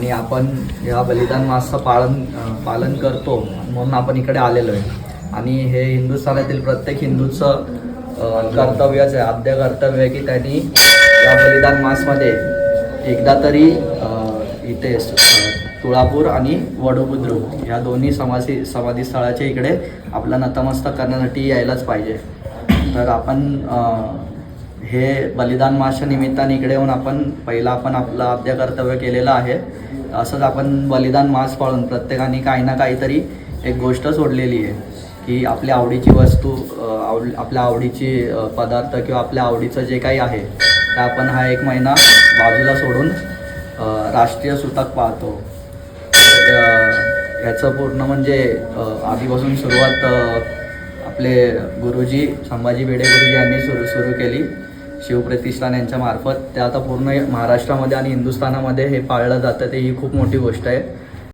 आणि आपण या बलिदान मासचं पालन करतो म्हणून आपण इकडे आलेलो आहे. आणि हे हिंदुस्थानातील प्रत्येक हिंदूचं कर्तव्यच आहे, आद्य कर्तव्य आहे की त्यांनी या बलिदान मासमध्ये एकदा तरी इथे तुळापूर आणि वडुबुद्रुक या दोन्ही समाधी स्थळाच्या इकडे आपला नतमस्तक करण्यासाठी यायलाच पाहिजे. तर आपण हे बलिदान मासच्या निमित्ताने इकडे येऊन आपण आपलं आद्य कर्तव्य केलेलं आहे. असंच आपण बलिदान मास पाळून प्रत्येकाने काही ना काहीतरी एक गोष्ट सोडलेली आहे की आपल्या आवडीची वस्तू, आपल्या आवडीची पदार्थ किंवा आपल्या आवडीचं जे काही आहे ते आपण हा एक महिना बाजूला सोडून राष्ट्रीय सुतक पाळतो. ह्याचं पूर्ण म्हणजे आधीपासून सुरुवात आपले गुरुजी संभाजी भिडे गुरुजी यांनी सुरू केली शिवप्रतिष्ठान यांच्या मार्फत. ते आता पूर्ण महाराष्ट्रामध्ये आणि हिंदुस्थानामध्ये हे पाळलं जातं. ते ही खूप मोठी गोष्ट आहे.